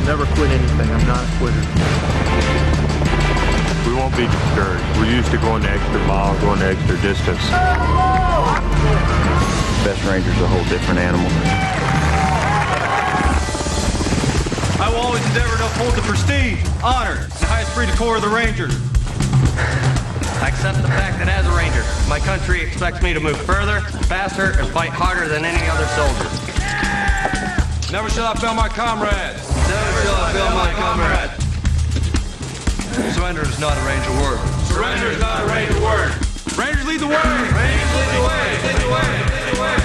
never quit anything. I'm not a quitter. We won't be discouraged. We're used to going the extra mile, going the extra distance. Best Ranger's a whole different animal. I will always endeavor to uphold the prestige, honor, and high esprit de corps of the Rangers. I accept the fact that as a Ranger, my country expects me to move further, faster, and fight harder than any other soldier. Never shall I fail my comrades. Never shall I fail my comrades. Surrender is not a Ranger word. Surrender is not a Ranger word. Rangers lead the way. Rangers lead the way. Lead the way. Lead the way.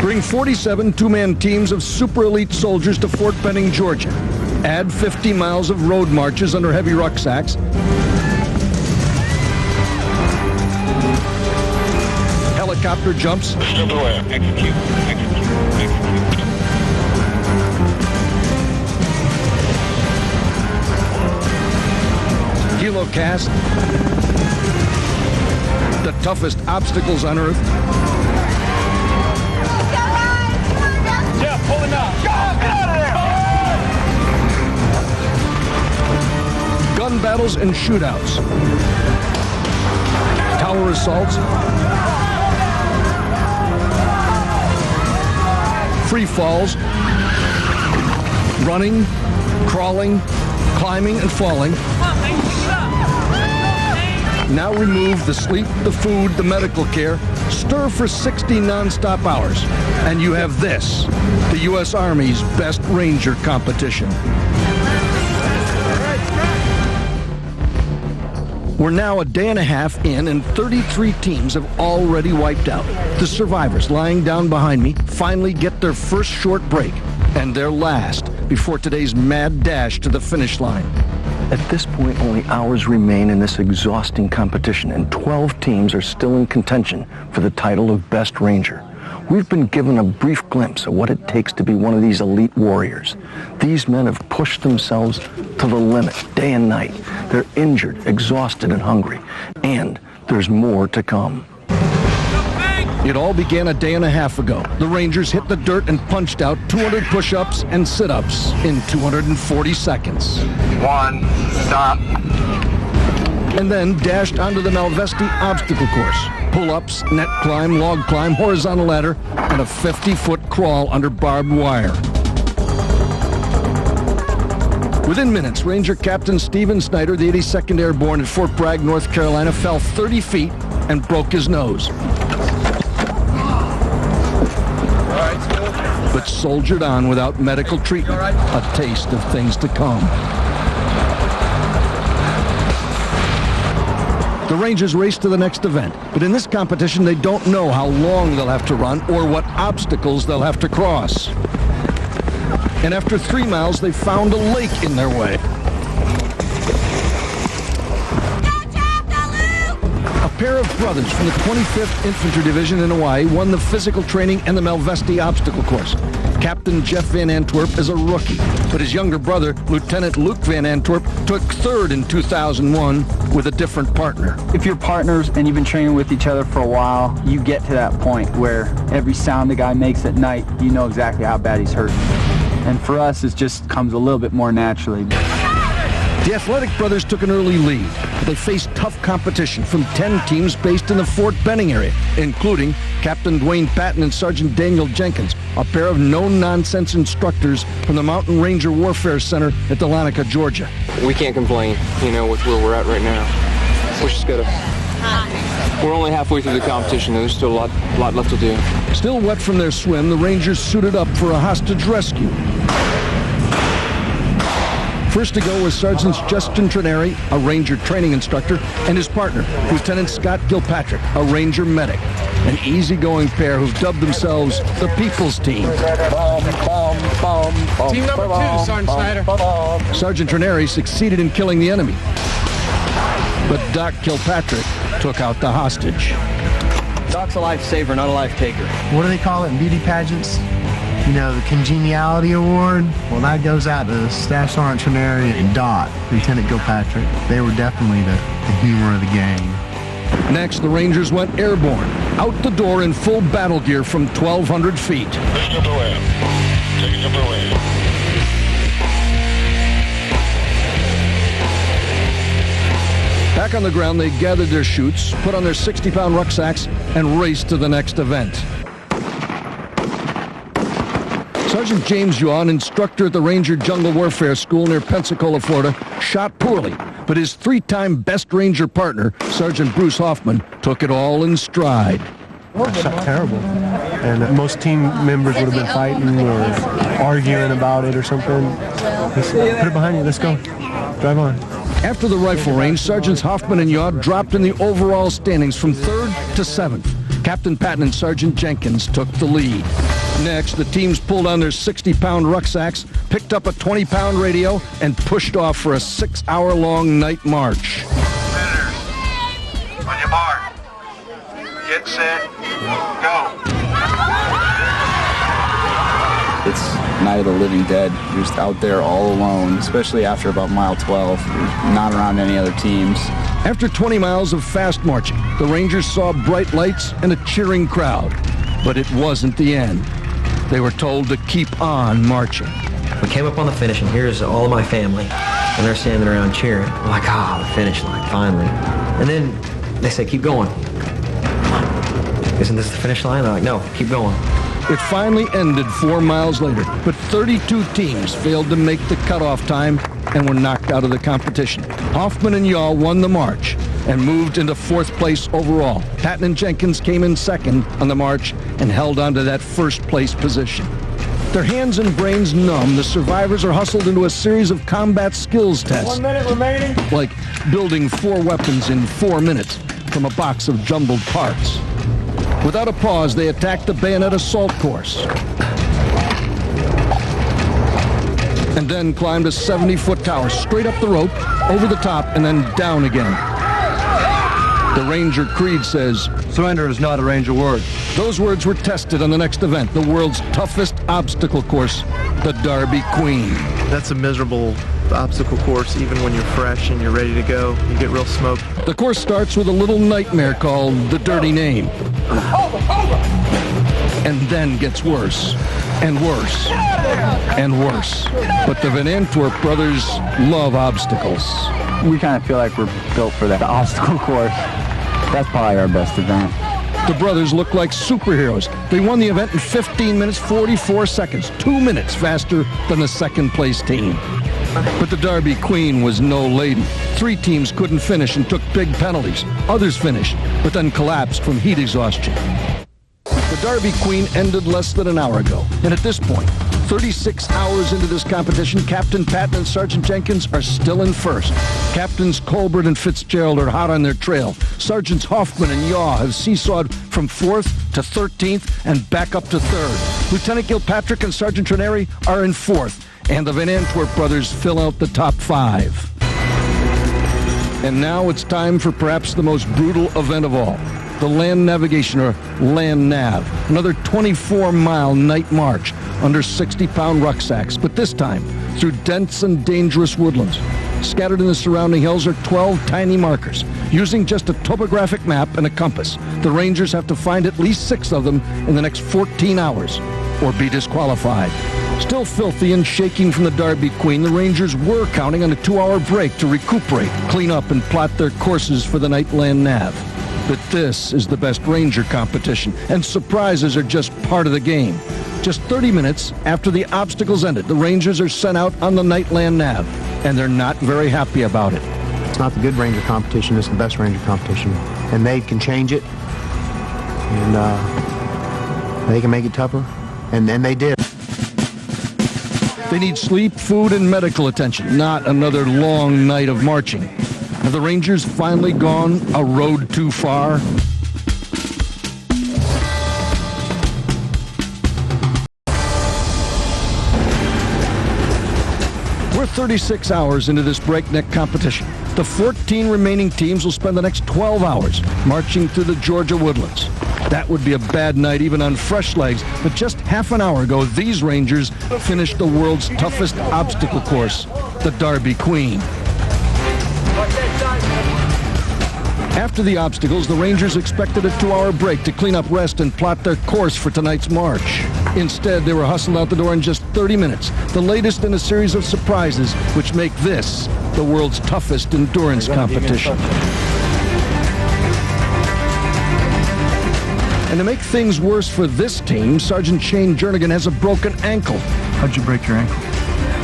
Bring 47 two-man teams of super elite soldiers to Fort Benning, Georgia. Add 50 miles of road marches under heavy rucksacks. Helicopter jumps. Execute. Helocast. The toughest obstacles on Earth. Yeah, pulling up. Go, get out of there. Gun battles and shootouts. Tower assaults. Free falls. Running, crawling, climbing, and falling. Now remove the sleep, the food, the medical care. Stir for 60 non-stop hours. And you have this, the U.S. Army's best Ranger competition. We're now a day and a half in, and 33 teams have already wiped out. The survivors lying down behind me finally get their first short break, and their last before today's mad dash to the finish line. At this point, only hours remain in this exhausting competition, and 12 teams are still in contention for the title of Best Ranger. We've been given a brief glimpse of what it takes to be one of these elite warriors. These men have pushed themselves to the limit day and night. They're injured, exhausted, and hungry. And there's more to come. It all began a day and a half ago. The Rangers hit the dirt and punched out 200 push-ups and sit-ups in 240 seconds. One, stop. And then dashed onto the Malvesti obstacle course. Pull-ups, net climb, log climb, horizontal ladder, and a 50-foot crawl under barbed wire. Within minutes, Ranger Captain Stephen Snyder, the 82nd Airborne at Fort Bragg, North Carolina, fell 30 feet and broke his nose. But soldiered on without medical treatment, a taste of things to come. The Rangers race to the next event, but in this competition they don't know how long they'll have to run or what obstacles they'll have to cross. And after 3 miles, they found a lake in their way. A pair of brothers from the 25th Infantry Division in Hawaii won the physical training and the Malvesti obstacle course. Captain Jeff Van Antwerp is a rookie, but his younger brother, Lieutenant Luke Van Antwerp, took third in 2001 with a different partner. If you're partners and you've been training with each other for a while, you get to that point where every sound the guy makes at night, you know exactly how bad he's hurting. And for us, it just comes a little bit more naturally. The Athletic brothers took an early lead, but they faced tough competition from 10 teams based in the Fort Benning area, including Captain Dwayne Patton and Sergeant Daniel Jenkins, a pair of no-nonsense instructors from the Mountain Ranger Warfare Center at Dahlonega, Georgia. We can't complain, with where we're at right now. We're just gotta... We're only halfway through the competition, and there's still a lot left to do. Still wet from their swim, the Rangers suited up for a hostage rescue. First to go was Sergeant Justin Trenary, a Ranger training instructor, and his partner, Lieutenant Scott Gilpatrick, a Ranger medic. An easygoing pair who've dubbed themselves the People's Team. Team number 2, Sergeant Snyder. Sergeant Trenary succeeded in killing the enemy, but Doc Kilpatrick took out the hostage. Doc's a lifesaver, not a life taker. What do they call it in beauty pageants? The Congeniality Award. Well, that goes out to Staff Sergeant Trenary and Doc, Lieutenant Gilpatrick. They were definitely the humor of the gang. Next, the Rangers went airborne, out the door in full battle gear from 1,200 feet. Taking up away. Taking up away. Back on the ground, they gathered their chutes, put on their 60-pound rucksacks, and raced to the next event. Sergeant James Yaw, an instructor at the Ranger Jungle Warfare School near Pensacola, Florida, shot poorly, but his 3-time best Ranger partner, Sergeant Bruce Hoffman, took it all in stride. I shot terrible, and most team members would have been fighting or arguing about it or something. Put it behind you, let's go. Drive on. After the rifle range, Sergeants Hoffman and Yaw dropped in the overall standings from 3rd to 7th. Captain Patton and Sergeant Jenkins took the lead. Next, the teams pulled on their 60-pound rucksacks, picked up a 20-pound radio, and pushed off for a 6-hour-long night march. On your mark. Get set. Go. It's Night of the Living Dead. You're just out there all alone, especially after about mile 12. You're not around any other teams. After 20 miles of fast marching, the Rangers saw bright lights and a cheering crowd. But it wasn't the end. They were told to keep on marching. We came up on the finish, and here's all of my family, and they're standing around cheering. We're like, the finish line, finally. And then they say, keep going. Isn't this the finish line? They're like, no, keep going. It finally ended 4 miles later, but 32 teams failed to make the cutoff time and were knocked out of the competition. Hoffman and Yaw won the march and moved into 4th place overall. Patton and Jenkins came in 2nd on the march and held on to that 1st place position. Their hands and brains numb, the survivors are hustled into a series of combat skills tests. 1 minute remaining. Like building 4 weapons in 4 minutes from a box of jumbled parts. Without a pause, they attacked the bayonet assault course. And then climbed a 70-foot tower straight up the rope, over the top, and then down again. The Ranger Creed says, Surrender is not a Ranger word. Those words were tested on the next event, the world's toughest obstacle course, the Derby Queen. That's a miserable obstacle course, even when you're fresh and you're ready to go. You get real smoked. The course starts with a little nightmare called the Dirty Name. And then gets worse, and worse, and worse. But the Van Antwerp brothers love obstacles. We kind of feel like we're built for that obstacle course. That's probably our best event. The brothers look like superheroes. They won the event in 15 minutes, 44 seconds, 2 minutes faster than the 2nd place team. But the Derby Queen was no lady. 3 teams couldn't finish and took big penalties. Others finished, but then collapsed from heat exhaustion. The Derby Queen ended less than an hour ago, and at this point, 36 hours into this competition, Captain Patton and Sergeant Jenkins are still in 1st. Captains Colbert and Fitzgerald are hot on their trail. Sergeants Hoffman and Yaw have seesawed from 4th to 13th and back up to 3rd. Lieutenant Gilpatrick and Sergeant Trenary are in 4th. And the Van Antwerp brothers fill out the top 5. And now it's time for perhaps the most brutal event of all, the Land Navigation, or Land Nav. Another 24-mile night march under 60-pound rucksacks, but this time through dense and dangerous woodlands. Scattered in the surrounding hills are 12 tiny markers. Using just a topographic map and a compass, the Rangers have to find at least 6 of them in the next 14 hours, or be disqualified. Still filthy and shaking from the Derby Queen, the Rangers were counting on a 2-hour break to recuperate, clean up, and plot their courses for the night Land Nav. But this is the best Ranger competition, and surprises are just part of the game. Just 30 minutes after the obstacles ended, the Rangers are sent out on the night Land Nav, and they're not very happy about it. It's not the good Ranger competition, it's the best Ranger competition. And they can change it, and they can make it tougher, and they did. They need sleep, food, and medical attention, not another long night of marching. Have the Rangers finally gone a road too far? We're 36 hours into this breakneck competition. The 14 remaining teams will spend the next 12 hours marching through the Georgia woodlands. That would be a bad night even on fresh legs, but just half an hour ago, these Rangers finished the world's toughest obstacle course, the Derby Queen. After the obstacles, the Rangers expected a 2-hour break to clean up, rest, and plot their course for tonight's march. Instead, they were hustled out the door in just 30 minutes, the latest in a series of surprises which make this the world's toughest endurance competition. And to make things worse for this team, Sergeant Shane Jernigan has a broken ankle. How'd you break your ankle?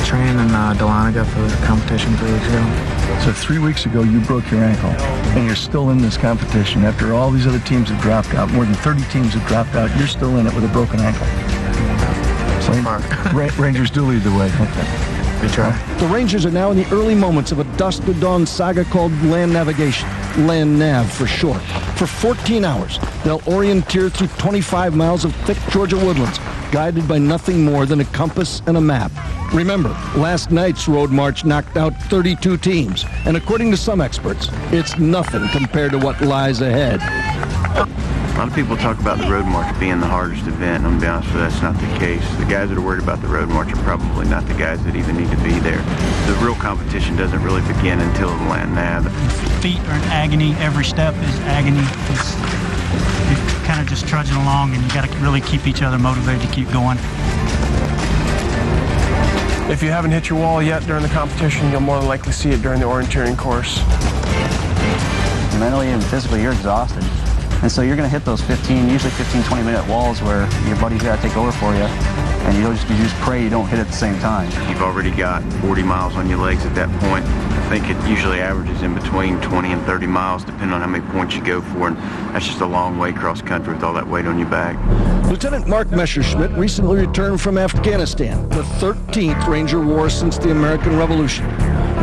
Training in Dahlonega for the competition 3 weeks ago. So 3 weeks ago, you broke your ankle, and you're still in this competition. After all these other teams have dropped out, more than 30 teams have dropped out, you're still in it with a broken ankle. So Rangers do lead the way, don't they? We try. The Rangers are now in the early moments of a dusk-to-dawn saga called land navigation, Land Nav for short. For 14 hours, they'll orienteer through 25 miles of thick Georgia woodlands, guided by nothing more than a compass and a map. Remember, last night's road march knocked out 32 teams, and according to some experts, it's nothing compared to what lies ahead. A lot of people talk about the road march being the hardest event, and I'm going to be honest with you, that's not the case. The guys that are worried about the road march are probably not the guys that even need to be there. The real competition doesn't really begin until the Land Nav. Feet are in agony. Every step is agony. You're kind of just trudging along, and you got to really keep each other motivated to keep going. If you haven't hit your wall yet during the competition, you'll more than likely see it during the orienteering course. Mentally and physically, you're exhausted. And so you're going to hit those usually 15, 20-minute walls where your buddy's got to take over for you, and you just pray you don't hit at the same time. You've already got 40 miles on your legs at that point. I think it usually averages in between 20 and 30 miles, depending on how many points you go for, and that's just a long way cross country with all that weight on your back. Lieutenant Mark Messerschmitt recently returned from Afghanistan, the 13th Ranger War since the American Revolution.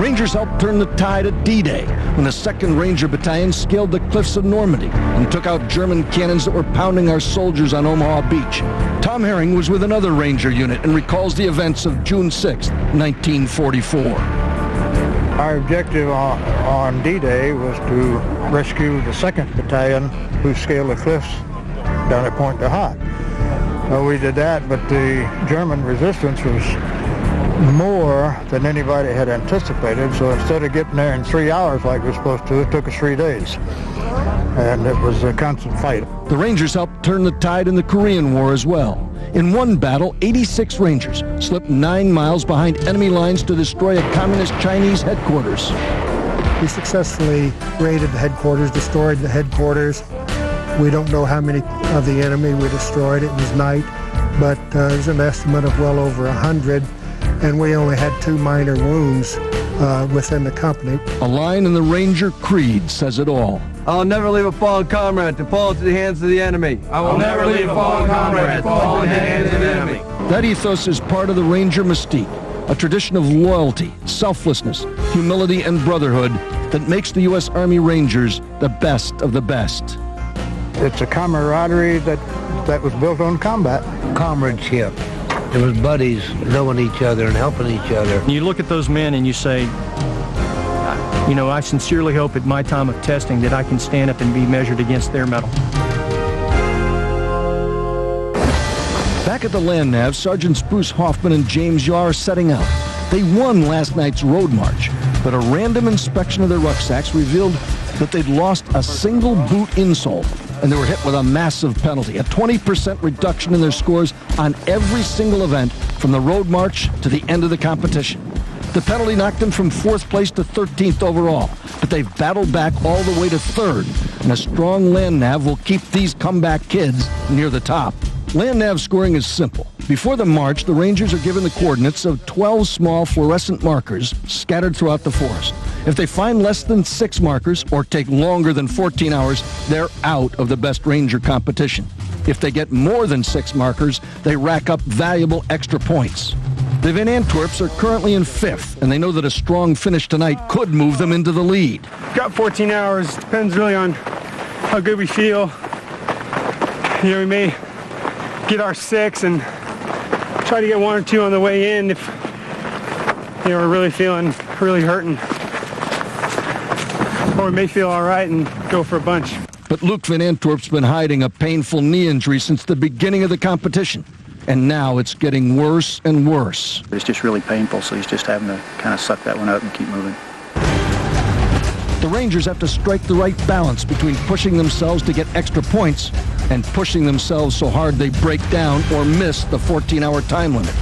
Rangers helped turn the tide at D-Day when the 2nd Ranger Battalion scaled the cliffs of Normandy and took out German cannons that were pounding our soldiers on Omaha Beach. Tom Herring was with another Ranger unit and recalls the events of June 6, 1944. Our objective on D-Day was to rescue the 2nd Battalion who scaled the cliffs down at Point de Hoc. We did that, but the German resistance was more than anybody had anticipated, so instead of getting there in 3 hours like we were supposed to, it took us 3 days. And it was a constant fight. The Rangers helped turn the tide in the Korean War as well. In one battle, 86 Rangers slipped 9 miles behind enemy lines to destroy a communist Chinese headquarters. We successfully raided the headquarters, destroyed the headquarters. We don't know how many of the enemy we destroyed. It was night, but there's an estimate of well over 100. And we only had 2 minor wounds within the company. A line in the Ranger Creed says it all. I'll never leave a fallen comrade to fall into the hands of the enemy. I will never leave a fallen comrade to fall into the hands of the enemy. That ethos is part of the Ranger mystique, a tradition of loyalty, selflessness, humility, and brotherhood that makes the U.S. Army Rangers the best of the best. It's a camaraderie that was built on combat. Comradeship. It was buddies knowing each other and helping each other. You look at those men and you say, you know, I sincerely hope at my time of testing that I can stand up and be measured against their mettle. Back at the Land Nav, Sergeants Bruce Hoffman and James Yaw are setting out. They won last night's road march, but a random inspection of their rucksacks revealed that they'd lost a single boot insole, and they were hit with a massive penalty, a 20% reduction in their scores on every single event from the road march to the end of the competition. The penalty knocked them from 4th place to 13th overall, but they've battled back all the way to 3rd, and a strong Land Nav will keep these comeback kids near the top. Land Nav scoring is simple. Before the march, the Rangers are given the coordinates of 12 small fluorescent markers scattered throughout the forest. If they find less than 6 markers or take longer than 14 hours, they're out of the best Ranger competition. If they get more than 6 markers, they rack up valuable extra points. The Van Antwerps are currently in 5th, and they know that a strong finish tonight could move them into the lead. Got 14 hours. Depends really on how good we feel. You know, we may get our 6 and try to get 1 or 2 on the way in if, you know, we're really feeling really hurting. Or we may feel all right and go for a bunch. But Luke Van Antwerp's been hiding a painful knee injury since the beginning of the competition. And now it's getting worse and worse. It's just really painful, so he's just having to kind of suck that one up and keep moving. The The Rangers have to strike the right balance between pushing themselves to get extra points and pushing themselves so hard they break down or miss the 14-hour time limit.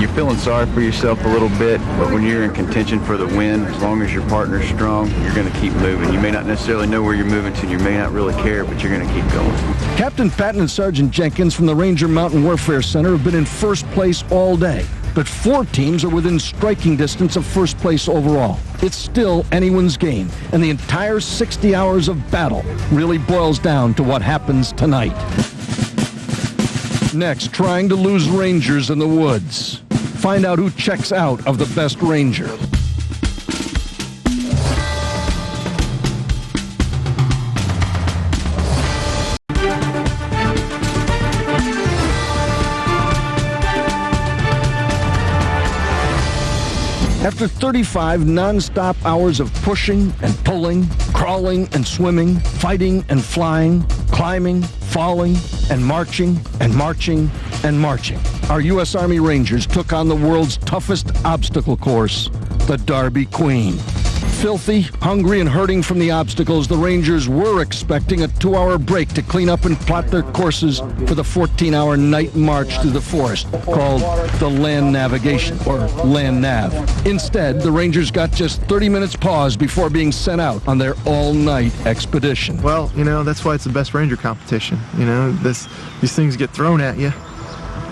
You're feeling sorry for yourself a little bit, but when you're in contention for the win, as long as your partner's strong, you're going to keep moving. You may not necessarily know where you're moving to, you may not really care, but you're going to keep going. Captain Patton and Sergeant Jenkins from the Ranger Mountain Warfare Center have been in first place all day, but 4 teams are within striking distance of first place overall. It's still anyone's game, and the entire 60 hours of battle really boils down to what happens tonight. Next, trying to lose Rangers in the woods. Find out who checks out of the best Ranger. After 35 non-stop hours of pushing and pulling, crawling and swimming, fighting and flying, climbing, falling, and marching and marching and marching, our U.S. Army Rangers took on the world's toughest obstacle course, the Darby Queen. Filthy, hungry, and hurting from the obstacles, the Rangers were expecting a 2-hour break to clean up and plot their courses for the 14-hour night march through the forest, called the Land Navigation, or Land Nav. Instead, the Rangers got just 30 minutes pause before being sent out on their all-night expedition. Well, you know, that's why it's the best Ranger competition. You know, these things get thrown at you.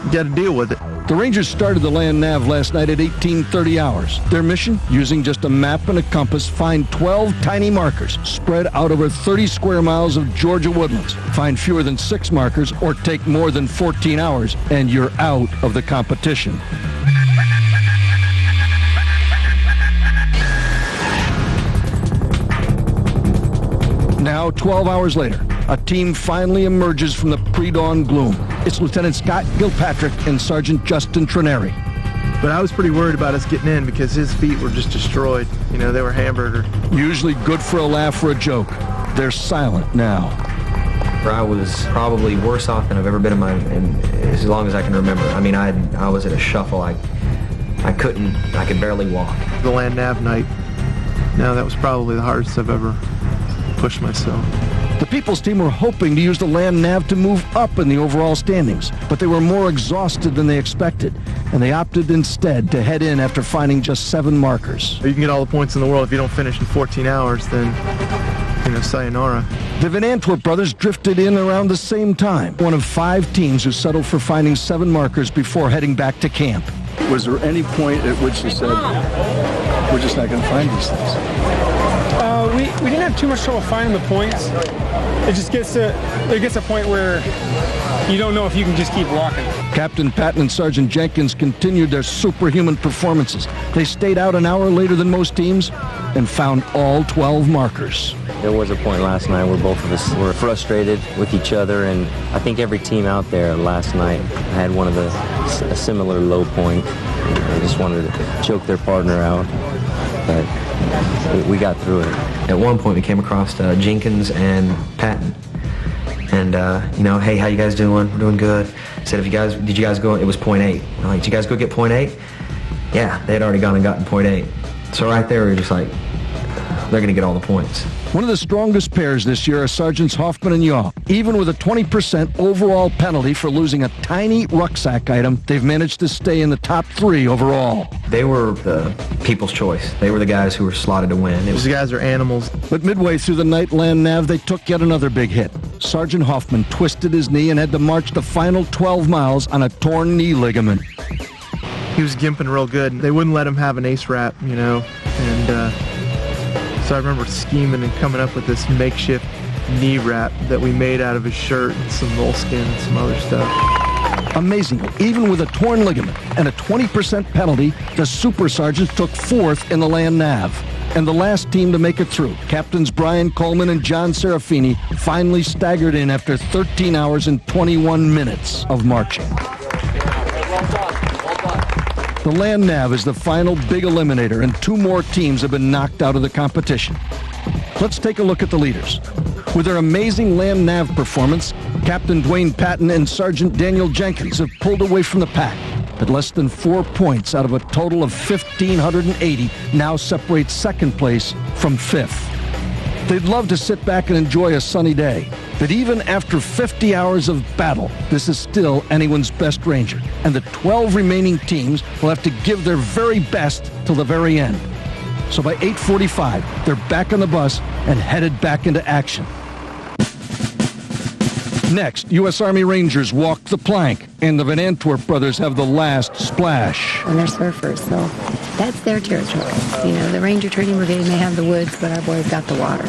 You got to deal with it. The Rangers started the Land Nav last night at 18:30 hours. Their mission, using just a map and a compass, find 12 tiny markers spread out over 30 square miles of Georgia woodlands. Find fewer than 6 markers or take more than 14 hours, and you're out of the competition. Now, 12 hours later, a team finally emerges from the pre-dawn gloom. It's Lieutenant Scott Gilpatrick and Sergeant Justin Trineri. But I was pretty worried about us getting in because his feet were just destroyed. You know, they were hamburger. Usually good for a laugh or a joke. They're silent now. I was probably worse off than I've ever been in as long as I can remember. I mean, I was at a shuffle. I could barely walk. The Land Nav night. No, that was probably the hardest I've ever pushed myself. The People's team were hoping to use the Land Nav to move up in the overall standings, but they were more exhausted than they expected, and they opted instead to head in after finding just 7 markers. You can get all the points in the world if you don't finish in 14 hours, then, you know, sayonara. The Van Antwerp brothers drifted in around the same time, one of 5 teams who settled for finding 7 markers before heading back to camp. Was there any point at which you said, we're just not going to find these things? We didn't have too much trouble finding the points. It just gets to a point where you don't know if you can just keep walking. Captain Patton and Sergeant Jenkins continued their superhuman performances. They stayed out an hour later than most teams and found all 12 markers. There was a point last night where both of us were frustrated with each other, and I think every team out there last night had a similar low point. They just wanted to choke their partner out, but we got through it. At one point, we came across Jenkins and Patton. And, you know, hey, how you guys doing? We're doing good. Said, did you guys go? It was point 8. I'm like, did you guys go get point 8? Yeah, they had already gone and gotten point 8. So right there, we were just like, they're going to get all the points. One of the strongest pairs this year are Sergeants Hoffman and Yaw. Even with a 20% overall penalty for losing a tiny rucksack item, they've managed to stay in the top 3 overall. They were the people's choice. They were the guys who were slotted to win. These guys are animals. But midway through the night Land Nav, they took yet another big hit. Sergeant Hoffman twisted his knee and had to march the final 12 miles on a torn knee ligament. He was gimping real good. They wouldn't let him have an ace wrap, you know, and so I remember scheming and coming up with this makeshift knee wrap that we made out of his shirt and some moleskin and some other stuff. Amazingly, even with a torn ligament and a 20% penalty, the Super Sergeants took 4th in the Land Nav. And the last team to make it through, Captains Brian Coleman and John Serafini, finally staggered in after 13 hours and 21 minutes of marching. The Land Nav is the final big eliminator, and 2 more teams have been knocked out of the competition. Let's take a look at the leaders. With their amazing Land Nav performance, Captain Dwayne Patton and Sergeant Daniel Jenkins have pulled away from the pack. But less than 4 points out of a total of 1,580 now separates 2nd place from 5th. They'd love to sit back and enjoy a sunny day. But even after 50 hours of battle, this is still anyone's best Ranger. And the 12 remaining teams will have to give their very best till the very end. So by 8:45, they're back on the bus and headed back into action. Next, U.S. Army Rangers walk the plank, and the Van Antwerp brothers have the last splash. And they're surfers, so that's their territory. You know, the Ranger Trading Brigade may have the woods, but our boys got the water.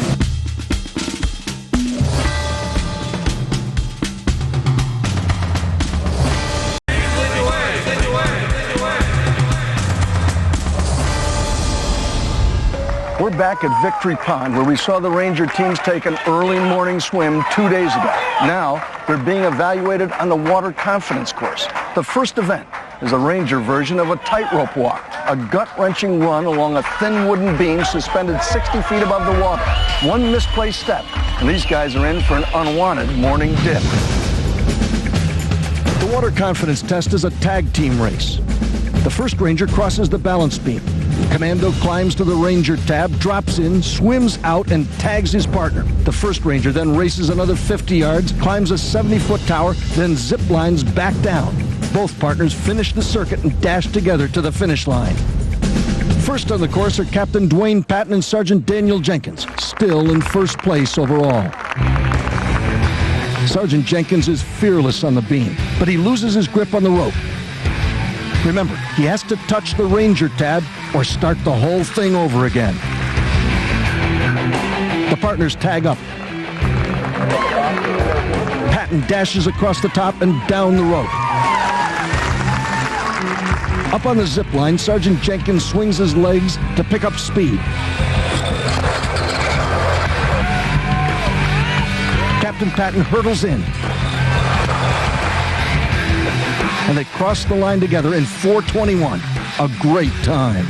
We're back at Victory Pond, where we saw the Ranger teams take an early morning swim 2 days ago. Now, they're being evaluated on the water confidence course. The first event is a Ranger version of a tightrope walk, a gut-wrenching run along a thin wooden beam suspended 60 feet above the water. One misplaced step, and these guys are in for an unwanted morning dip. The water confidence test is a tag team race. The first Ranger crosses the balance beam. Commando climbs to the Ranger tab, drops in, swims out, and tags his partner. The first Ranger then races another 50 yards, climbs a 70-foot tower, then zip lines back down. Both partners finish the circuit and dash together to the finish line. First on the course are Captain Dwayne Patton and Sergeant Daniel Jenkins, still in first place overall. Sergeant Jenkins is fearless on the beam, but he loses his grip on the rope. Remember, he has to touch the Ranger tab or start the whole thing over again. The partners tag up. Patton dashes across the top and down the rope. Up on the zip line, Sergeant Jenkins swings his legs to pick up speed. Captain Patton hurdles in. And they cross the line together in 4:21. A great time.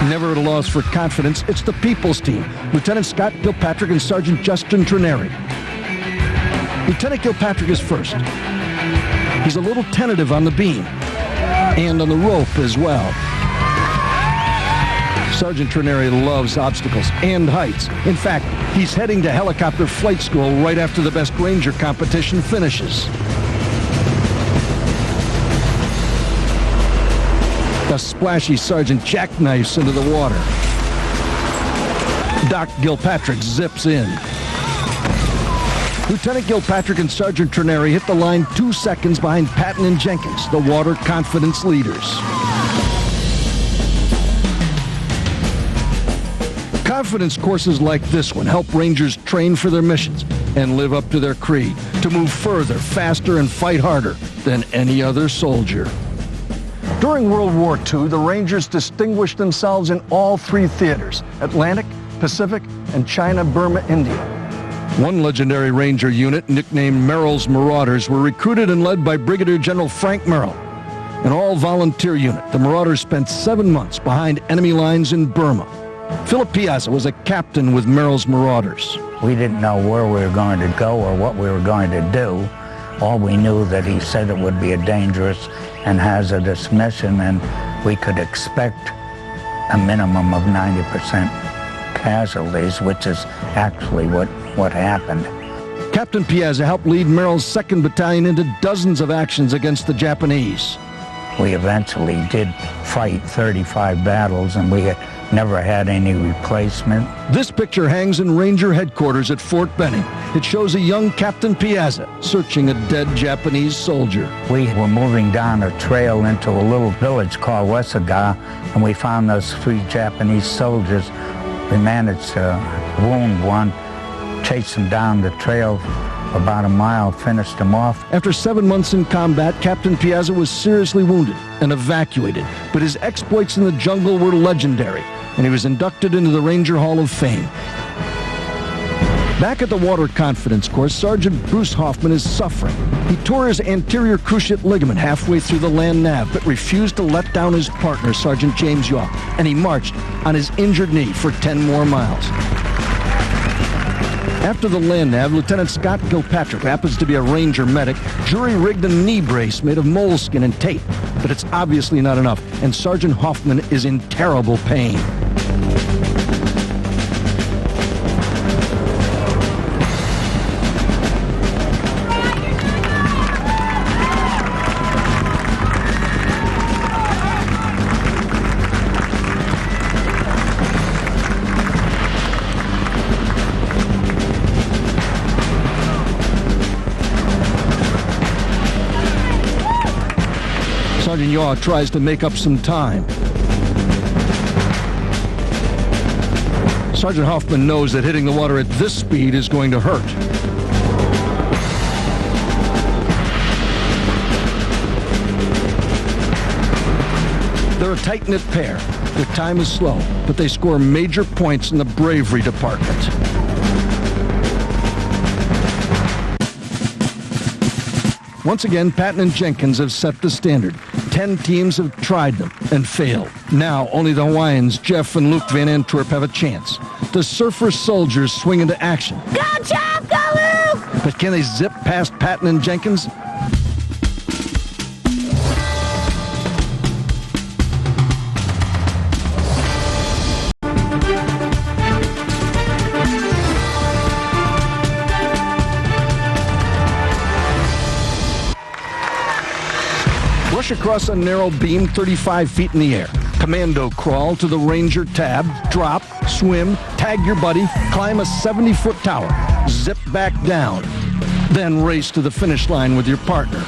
Never at a loss for confidence, it's the People's Team. Lieutenant Scott Gilpatrick and Sergeant Justin Trenary. Lieutenant Gilpatrick is first. He's a little tentative on the beam and on the rope as well. Sergeant Trenary loves obstacles and heights. In fact, he's heading to helicopter flight school right after the Best Ranger competition finishes. The splashy sergeant jackknifes into the water. Doc Gilpatrick zips in. Lieutenant Gilpatrick and Sergeant Trenary hit the line 2 seconds behind Patton and Jenkins, the water confidence leaders. Confidence courses like this one help Rangers train for their missions and live up to their creed, to move further, faster, and fight harder than any other soldier. During World War II, the Rangers distinguished themselves in all three theaters: Atlantic, Pacific, and China, Burma, India. One legendary Ranger unit, nicknamed Merrill's Marauders, were recruited and led by Brigadier General Frank Merrill. An all-volunteer unit, the Marauders spent 7 months behind enemy lines in Burma. Philip Piazza was a captain with Merrill's Marauders. We didn't know where we were going to go or what we were going to do. All we knew that he said it would be a dangerous and hazardous mission, and we could expect a minimum of 90% casualties, which is actually what happened. Captain Piazza helped lead Merrill's 2nd Battalion into dozens of actions against the Japanese. We eventually did fight 35 battles, and we never had any replacement. This picture hangs in Ranger headquarters at Fort Benning. It shows a young Captain Piazza searching a dead Japanese soldier. We were moving down a trail into a little village called Wesaga, and we found those 3 Japanese soldiers. We managed to wound one, chase him down the trail about a mile, finished him off. After 7 months in combat, Captain Piazza was seriously wounded and evacuated, but his exploits in the jungle were legendary, and he was inducted into the Ranger Hall of Fame. Back at the water confidence course, Sergeant Bruce Hoffman is suffering. He tore his anterior cruciate ligament halfway through the land nav, but refused to let down his partner, Sergeant James York, and he marched on his injured knee for 10 more miles. After the land nav, Lieutenant Scott Gilpatrick, who happens to be a Ranger medic, jury-rigged a knee brace made of moleskin and tape. but it's obviously not enough, and Sergeant Hoffman is in terrible pain. Sergeant Yaw tries to make up some time. Sergeant Hoffman knows that hitting the water at this speed is going to hurt. They're a tight-knit pair. Their time is slow, but they score major points in the bravery department. Once again, Patton and Jenkins have set the standard. 10 teams have tried them and failed. Now, only the Hawaiians, Jeff and Luke Van Antwerp, have a chance. The Surfer Soldiers swing into action. Go, Jeff! Go, Luke! But can they zip past Patton and Jenkins? Rush across a narrow beam 35 feet in the air. Commando crawl to the Ranger tab, drop, swim, tag your buddy, climb a 70-foot tower, zip back down, then race to the finish line with your partner.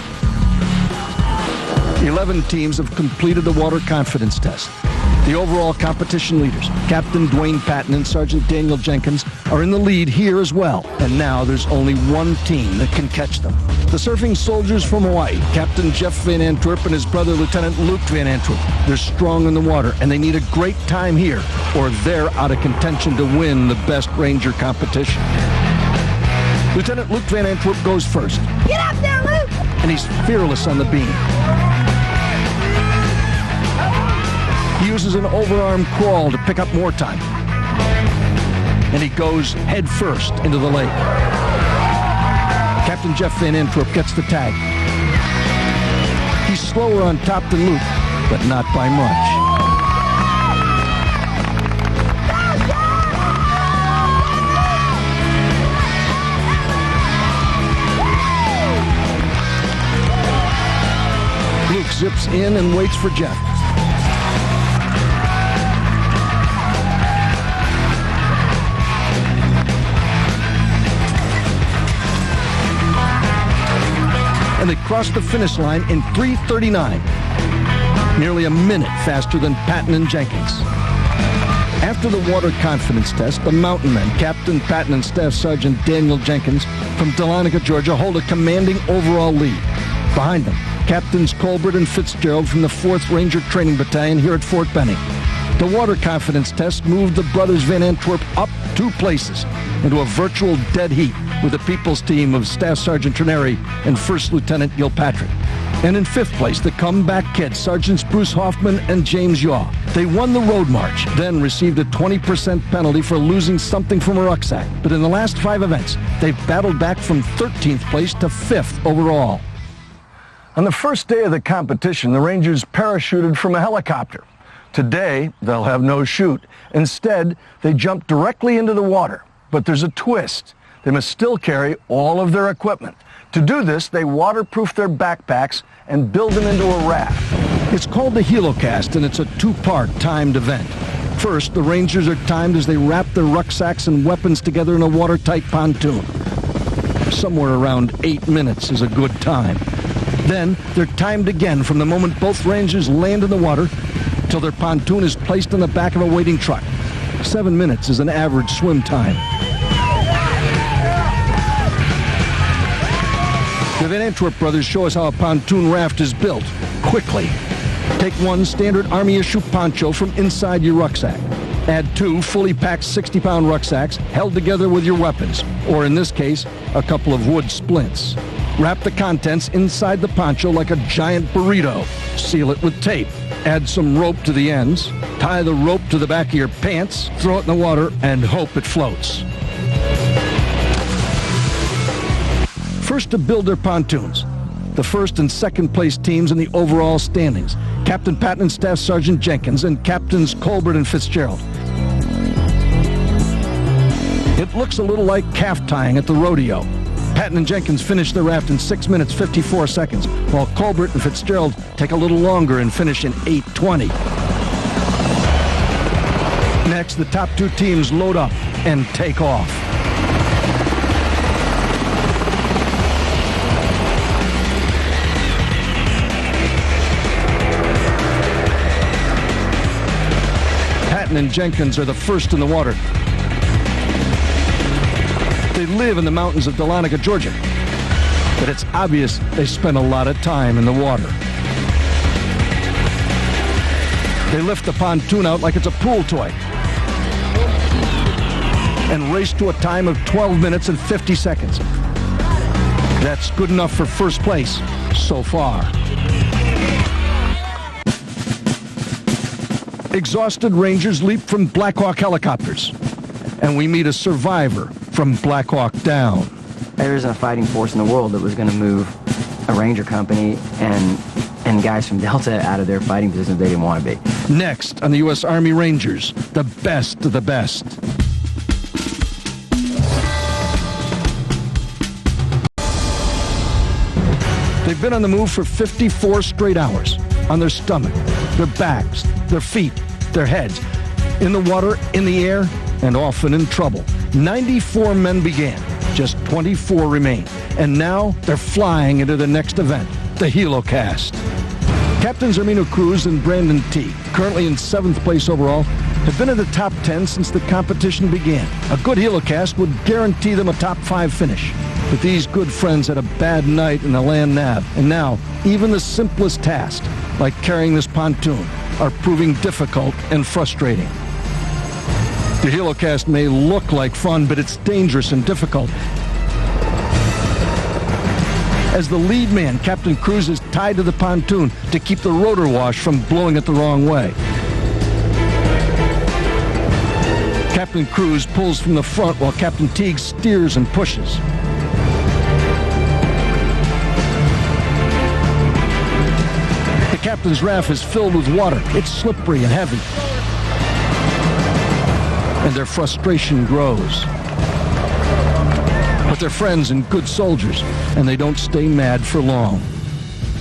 11 teams have completed the water confidence test. The overall competition leaders, Captain Dwayne Patton and Sergeant Daniel Jenkins, are in the lead here as well. And now there's only one team that can catch them. The Surfing Soldiers from Hawaii, Captain Jeff Van Antwerp and his brother Lieutenant Luke Van Antwerp. They're strong in the water, and they need a great time here, or they're out of contention to win the best Ranger competition. Lieutenant Luke Van Antwerp goes first. Get up there, Luke! And he's fearless on the beam. He uses an overarm crawl to pick up more time. And he goes head first into the lake. Captain Jeff Van Antwerp gets the tag. He's slower on top than Luke, but not by much. Luke zips in and waits for Jeff. And they crossed the finish line in 3:39, nearly a minute faster than Patton and Jenkins. After the water confidence test, the mountain men, Captain Patton and Staff Sergeant Daniel Jenkins from Dahlonega, Georgia, hold a commanding overall lead. Behind them, Captains Colbert and Fitzgerald from the 4th Ranger Training Battalion here at Fort Benning. The water confidence test moved the brothers Van Antwerp up 2 places into a virtual dead heat with the People's Team of Staff Sergeant Trineri and First Lieutenant Gilpatrick. And in 5th place, the comeback kids, Sergeants Bruce Hoffman and James Yaw. They won the road march, then received a 20% penalty for losing something from a rucksack. But in the last 5 events, they've battled back from 13th place to 5th overall. On the first day of the competition, the Rangers parachuted from a helicopter. Today, they'll have no chute. Instead, they jump directly into the water. But there's a twist. They must still carry all of their equipment. To do this, they waterproof their backpacks and build them into a raft. It's called the Helocast, and it's a 2-part timed event. First, the Rangers are timed as they wrap their rucksacks and weapons together in a watertight pontoon. Somewhere around 8 minutes is a good time. Then, they're timed again from the moment both Rangers land in the water till their pontoon is placed on the back of a waiting truck. 7 minutes is an average swim time. The Van Antwerp brothers show us how a pontoon raft is built, quickly. Take 1 standard Army-issue poncho from inside your rucksack. Add 2 fully packed 60-pound rucksacks held together with your weapons, or in this case, a couple of wood splints. Wrap the contents inside the poncho like a giant burrito. Seal it with tape. Add some rope to the ends. Tie the rope to the back of your pants, throw it in the water, and hope it floats. First to build their pontoons. the first and second place teams in the overall standings. Captain Patton and Staff Sergeant Jenkins and Captains Colbert and Fitzgerald. It looks a little like calf tying at the rodeo. Patton and Jenkins finish the raft in 6 minutes 54 seconds, while Colbert and Fitzgerald take a little longer and finish in 8:20. Next, the top two teams load up and take off. Patton and Jenkins are the first in the water. They live in the mountains of Dahlonega, Georgia, but it's obvious they spend a lot of time in the water. They lift the pontoon out like it's a pool toy and race to a time of 12 minutes and 50 seconds. That's good enough for first place so far. Exhausted Rangers leap from Black Hawk helicopters, and we meet a survivor from Black Hawk Down. There isn't a fighting force in the world that was going to move a Ranger company and guys from Delta out of their fighting positions they didn't want to be. Next on the U.S. Army Rangers, the best of the best. They've been on the move for 54 straight hours, on their stomach, their backs, their feet, their heads, in the water, in the air, and often in trouble. 94 men began, just 24 remain, and now they're flying into the next event, the Helocast. Captains Armino Cruz and Brandon T., currently in 7th place overall, have been in the top 10 since the competition began. A good Helocast would guarantee them a top 5 finish. But these good friends had a bad night in the land nav, and now even the simplest tasks, like carrying this pontoon, are proving difficult and frustrating. The Helocast may look like fun, but it's dangerous and difficult. As the lead man, Captain Cruz is tied to the pontoon to keep the rotor wash from blowing it the wrong way. Captain Cruz pulls from the front while Captain Teague steers and pushes. The captain's raft is filled with water. It's slippery and heavy. And their frustration grows. But they're friends and good soldiers, and they don't stay mad for long.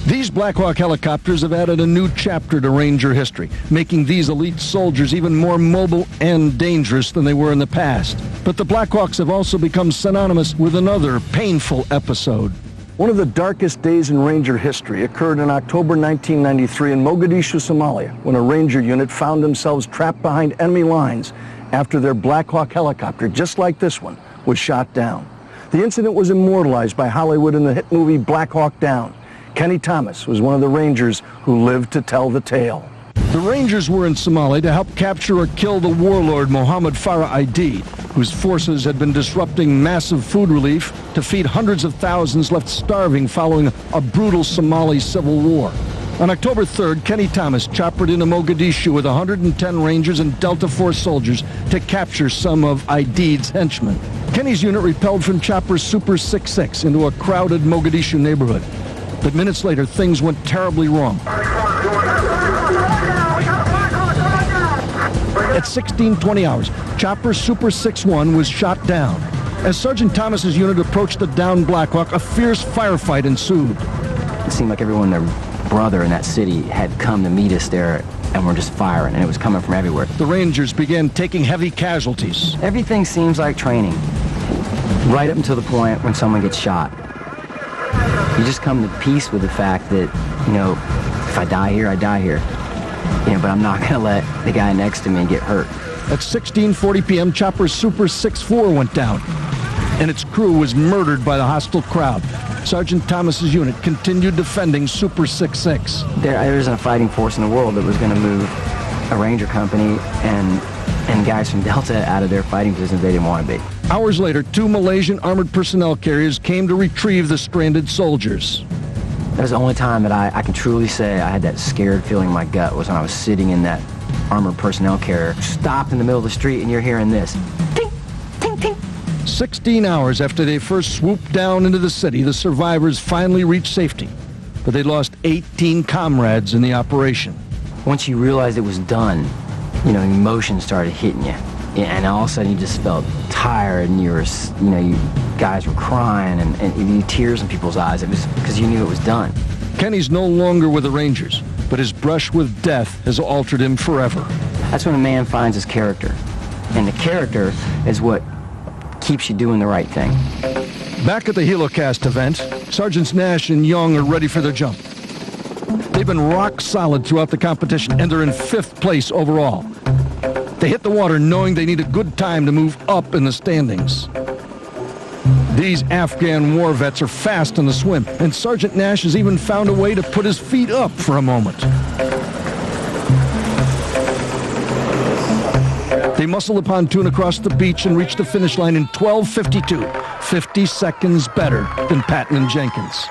These Black Hawk helicopters have added a new chapter to Ranger history, making these elite soldiers even more mobile and dangerous than they were in the past. But the Black Hawks have also become synonymous with another painful episode. One of the darkest days in Ranger history occurred in October 1993 in Mogadishu, Somalia, when a Ranger unit found themselves trapped behind enemy lines after their Black Hawk helicopter, just like this one, was shot down. The incident was immortalized by Hollywood in the hit movie Black Hawk Down. Kenny Thomas was one of the Rangers who lived to tell the tale. The Rangers were in Somalia to help capture or kill the warlord Mohammed Farah Aidid, whose forces had been disrupting massive food relief to feed hundreds of thousands left starving following a brutal Somali civil war. On October 3rd, Kenny Thomas choppered into Mogadishu with 110 Rangers and Delta Force soldiers to capture some of Aidid's henchmen. Kenny's unit repelled from Chopper's Super 66 into a crowded Mogadishu neighborhood. But minutes later, things went terribly wrong. At 16:20 hours, Chopper's Super 61 was shot down. As Sergeant Thomas's unit approached the downed Black Hawk, a fierce firefight ensued. It seemed like everyone, their brother in that city, had come to meet us there and were just firing, and it was coming from everywhere. The Rangers began taking heavy casualties. Everything seems like training, right up until the point when someone gets shot. You just come to peace with the fact that, you know, if I die here, I die here. You know, but I'm not going to let the guy next to me get hurt. At 16:40 p.m., Chopper's Super 64 went down, and its crew was murdered by the hostile crowd. Sergeant Thomas's unit continued defending Super 66. There isn't a fighting force in the world that was going to move a Ranger company and guys from Delta out of their fighting positions they didn't want to be. Hours later, 2 Malaysian armored personnel carriers came to retrieve the stranded soldiers. That was the only time that I can truly say I had that scared feeling in my gut, was when I was sitting in that armored personnel carrier, stopped in the middle of the street, and you're hearing this. Ting, ting, ting. 16 hours after they first swooped down into the city, the survivors finally reached safety. but they lost 18 comrades in the operation. Once you realized it was done, you know, emotions started hitting you. And all of a sudden you just felt tired, and you guys were crying, and tears in people's eyes. It was because you knew it was done. Kenny's no longer with the Rangers, but his brush with death has altered him forever. That's when a man finds his character. And the character is what keeps you doing the right thing. Back at the Helocast event, Sergeants Nash and Young are ready for their jump. They've been rock solid throughout the competition, and they're in 5th place overall. They hit the water knowing they need a good time to move up in the standings. These Afghan war vets are fast in the swim, and Sergeant Nash has even found a way to put his feet up for a moment. They muscle the pontoon across the beach and reach the finish line in 12:52, 50 seconds better than Patton and Jenkins.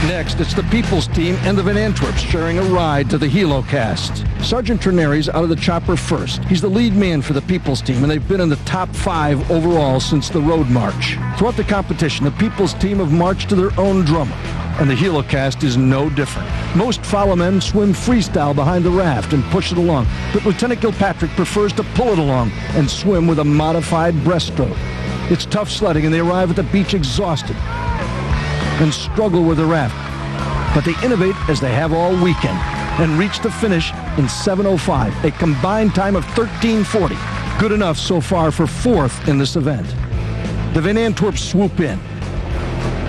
Next, it's the People's Team and the Van Antwerps sharing a ride to the Helocast. Sergeant Trineri's out of the chopper first. He's the lead man for the People's Team, and they've been in the top 5 overall since the road march. Throughout the competition, the People's Team have marched to their own drummer, and the Helocast is no different. Most follow men swim freestyle behind the raft and push it along, but Lieutenant Gilpatrick prefers to pull it along and swim with a modified breaststroke. It's tough sledding, and they arrive at the beach exhausted and struggle with the raft. But they innovate as they have all weekend and reach the finish in 7:05, a combined time of 13:40. Good enough so far for 4th in this event. The Van Antwerps swoop in.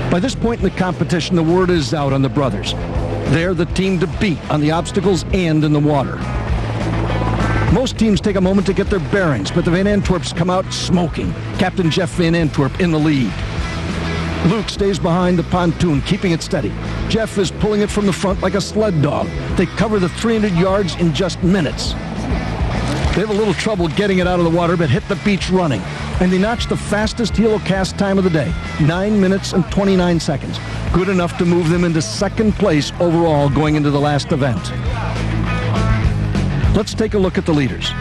By this point in the competition, the word is out on the brothers. They're the team to beat on the obstacles and in the water. Most teams take a moment to get their bearings, but the Van Antwerps come out smoking. Captain Jeff Van Antwerp in the lead. Luke stays behind the pontoon, keeping it steady. Jeff is pulling it from the front like a sled dog. They cover the 300 yards in just minutes. They have a little trouble getting it out of the water, but hit the beach running. And they notch the fastest Helocast time of the day, 9 minutes and 29 seconds. Good enough to move them into 2nd place overall going into the last event. Let's take a look at the leaders.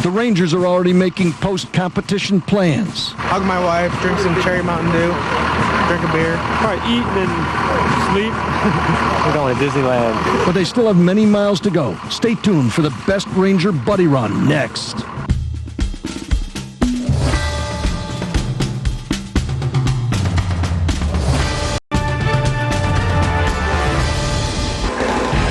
The Rangers are already making post-competition plans. Hug my wife, drink some cherry Mountain Dew, drink a beer. Probably eat and then sleep. We're going to Disneyland. But they still have many miles to go. Stay tuned for the Best Ranger Buddy Run next.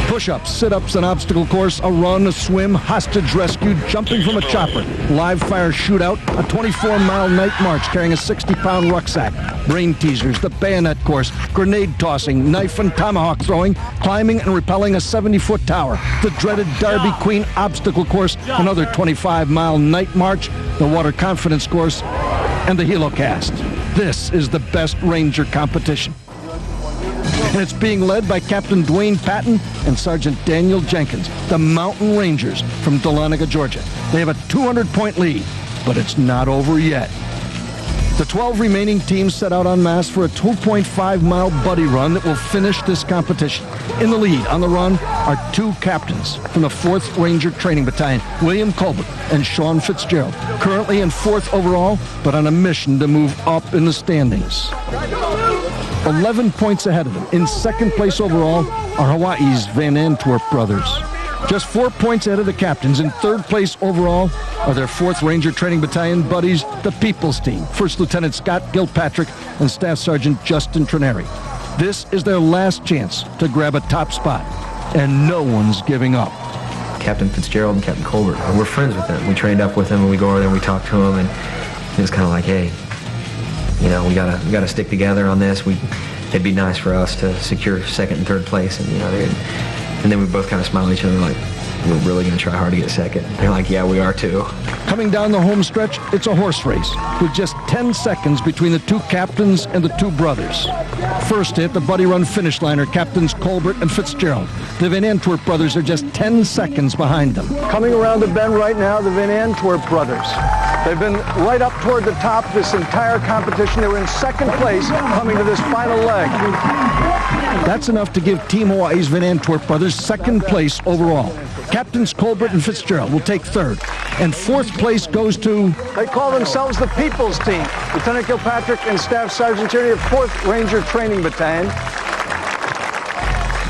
Push-ups, sit-ups, an obstacle course, a run, a swim, hostage rescue, jumping from a chopper, live fire shootout, a 24-mile night march carrying a 60-pound rucksack, brain teasers, the bayonet course, grenade tossing, knife and tomahawk throwing, climbing and rappelling a 70-foot tower, the dreaded Darby Queen obstacle course, another 25-mile night march, the water confidence course, and the Helocast. This is the Best Ranger competition. And it's being led by Captain Dwayne Patton and Sergeant Daniel Jenkins, the Mountain Rangers from Dahlonega, Georgia. They have a 200-point lead, but it's not over yet. The 12 remaining teams set out en masse for a 2.5-mile buddy run that will finish this competition. In the lead on the run are 2 captains from the 4th Ranger Training Battalion, William Colbert and Sean Fitzgerald, currently in 4th overall, but on a mission to move up in the standings. 11 points ahead of them. In 2nd place overall are Hawaii's Van Antwerp brothers. Just 4 points ahead of the captains. In 3rd place overall are their 4th Ranger Training Battalion buddies, the People's Team, First Lieutenant Scott Gilpatrick and Staff Sergeant Justin Trineri. This is their last chance to grab a top spot, and no one's giving up. Captain Fitzgerald and Captain Colbert, we're friends with them. We trained up with them, and we go over there and we talk to them, and it was kind of like, hey, you know, we gotta stick together on this. It'd be nice for us to secure 2nd and 3rd place, and and then we both kind of smiled at each other like, we're really gonna try hard to get 2nd. They're like, yeah, we are too. Coming down the home stretch, it's a horse race with just 10 seconds between the 2 captains and the 2 brothers. First hit the buddy run finish line are Captains Colbert and Fitzgerald. The Van Antwerp brothers are just 10 seconds behind them. Coming around the bend right now, the Van Antwerp brothers. They've been right up toward the top this entire competition. They were in second place coming to this final leg. That's enough to give Team Hawaii's Van Antwerp brothers second place overall. Captains Colbert and Fitzgerald will take third. And fourth place goes to... They call themselves the People's Team. Lieutenant Kilpatrick and Staff Sergeant Tierney of 4th Ranger Training Battalion.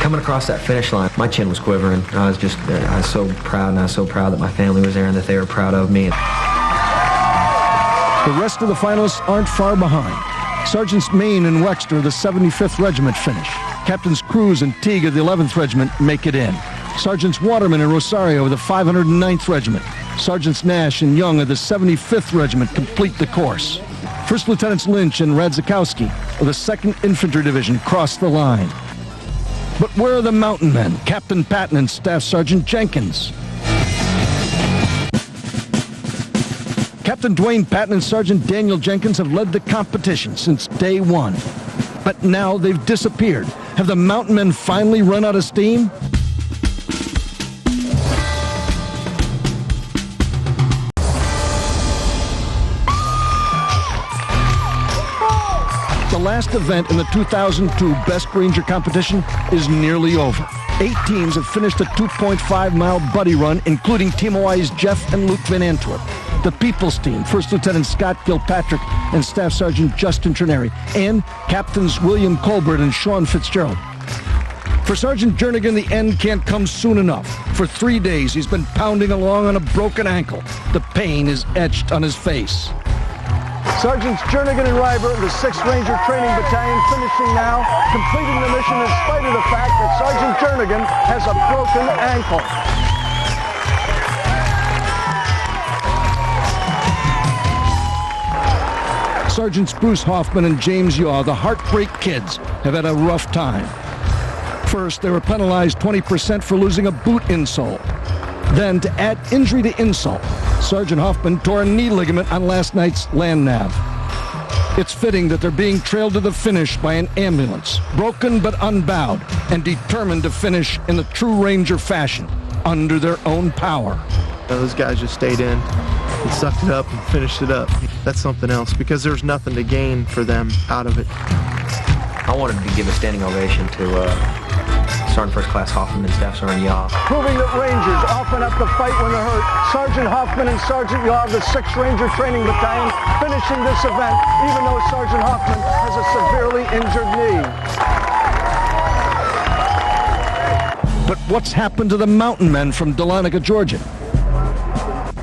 Coming across that finish line, my chin was quivering. I was so proud, and I was so proud that my family was there and that they were proud of me. The rest of the finalists aren't far behind. Sergeants Main and Wexter of the 75th Regiment finish. Captains Cruz and Teague of the 11th Regiment make it in. Sergeants Waterman and Rosario of the 509th Regiment. Sergeants Nash and Young of the 75th Regiment complete the course. First Lieutenants Lynch and Radzikowski of the 2nd Infantry Division cross the line. But where are the mountain men, Captain Patton and Staff Sergeant Jenkins? Captain Dwayne Patton and Sergeant Daniel Jenkins have led the competition since day one. But now they've disappeared. Have the mountain men finally run out of steam? The last event in the 2002 Best Ranger competition is nearly over. 8 teams have finished a 2.5-mile buddy run, including Team Hawaii's Jeff and Luke Van Antwerp. The People's Team, First Lieutenant Scott Kilpatrick and Staff Sergeant Justin Trineri, and Captains William Colbert and Sean Fitzgerald. For Sergeant Jernigan, the end can't come soon enough. For 3 days, he's been pounding along on a broken ankle. The pain is etched on his face. Sergeants Jernigan and Ryber of the 6th Ranger Training Battalion finishing now, completing the mission in spite of the fact that Sergeant Jernigan has a broken ankle. Sergeants Bruce Hoffman and James Yaw, the Heartbreak Kids, have had a rough time. First, they were penalized 20% for losing a boot insole. Then, to add injury to insult, Sergeant Hoffman tore a knee ligament on last night's land nav. It's fitting that they're being trailed to the finish by an ambulance, broken but unbowed, and determined to finish in the true Ranger fashion, under their own power. Those guys just stayed in and sucked it up and finished it up. That's something else, because there's nothing to gain for them out of it. I wanted to give a standing ovation to Sergeant First Class Hoffman and Staff Sergeant Yaw. Proving that Rangers often have to fight when they're hurt, Sergeant Hoffman and Sergeant Yaw of the 6th Ranger Training Battalion finishing this event, even though Sergeant Hoffman has a severely injured knee. But what's happened to the mountain men from Dahlonega, Georgia?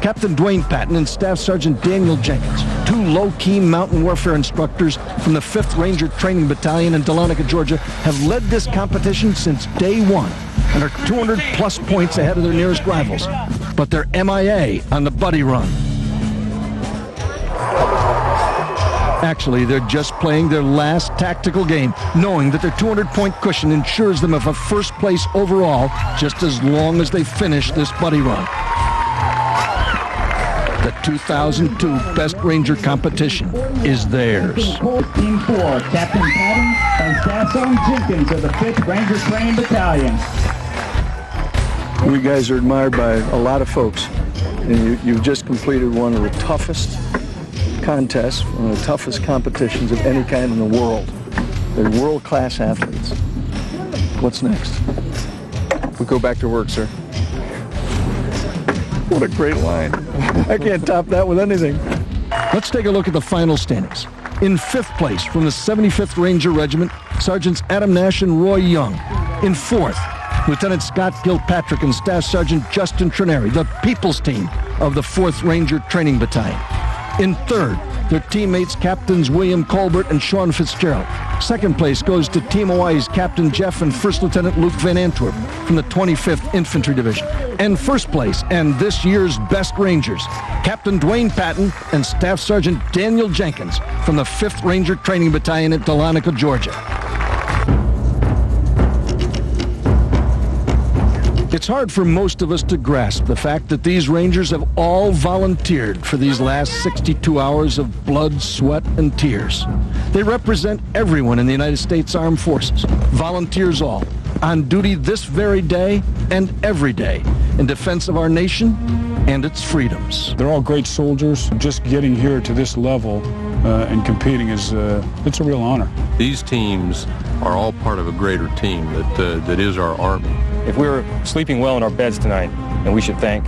Captain Dwayne Patton and Staff Sergeant Daniel Jenkins, 2 low-key mountain warfare instructors from the 5th Ranger Training Battalion in Dahlonega, Georgia, have led this competition since day one and are 200-plus points ahead of their nearest rivals. But they're MIA on the buddy run. Actually, they're just playing their last tactical game, knowing that their 200-point cushion ensures them of a first place overall just as long as they finish this buddy run. The 2002 Best Ranger competition is theirs. Team 4, Captain Patton and Staff Sergeant Jenkins of the 5th Ranger Training Battalion. You guys are admired by a lot of folks, and you've just completed one of the toughest contests, one of the toughest competitions of any kind in the world. They're world-class athletes. What's next? We go back to work, sir. What a great line. I can't top that with anything. Let's take a look at the final standings. In 5th place from the 75th Ranger Regiment, Sergeants Adam Nash and Roy Young. In 4th, Lieutenant Scott Kilpatrick and Staff Sergeant Justin Trineri, the People's Team of the 4th Ranger Training Battalion. In 3rd, their teammates Captains William Colbert and Sean Fitzgerald. 2nd place goes to Team Hawaii's Captain Jeff and 1st Lieutenant Luke Van Antwerp from the 25th Infantry Division. And 1st place, and this year's Best Rangers, Captain Dwayne Patton and Staff Sergeant Daniel Jenkins from the 5th Ranger Training Battalion at Dahlonega, Georgia. It's hard for most of us to grasp the fact that these Rangers have all volunteered for these last 62 hours of blood, sweat, and tears. They represent everyone in the United States Armed Forces, volunteers all, on duty this very day and every day, in defense of our nation and its freedoms. They're all great soldiers. Just getting here to this level and competing is it's a real honor. These teams are all part of a greater team that is our Army. If we were sleeping well in our beds tonight, then we should thank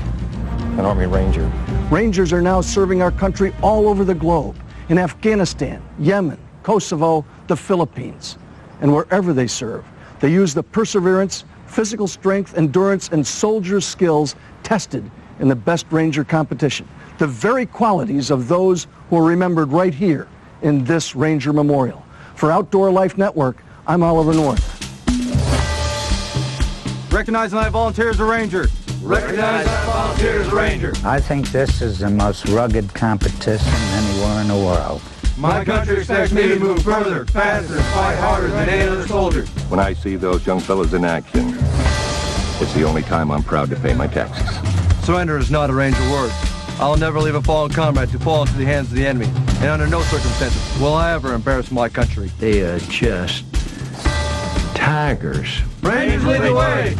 an Army Ranger. Rangers are now serving our country all over the globe, in Afghanistan, Yemen, Kosovo, the Philippines. And wherever they serve, they use the perseverance, physical strength, endurance, and soldier skills tested in the best Ranger competition. The very qualities of those who are remembered right here in this Ranger Memorial. For Outdoor Life Network, I'm Oliver North. Recognize and I volunteer as a Ranger. Recognize and I volunteer as a Ranger. I think this is the most rugged competition anywhere in the world. My country expects me to move further, faster, and fight harder than any other soldier. When I see those young fellows in action, it's the only time I'm proud to pay my taxes. Surrender is not a Ranger word. I'll never leave a fallen comrade to fall into the hands of the enemy, and under no circumstances will I ever embarrass my country. They are just tigers. Rangers lead the way!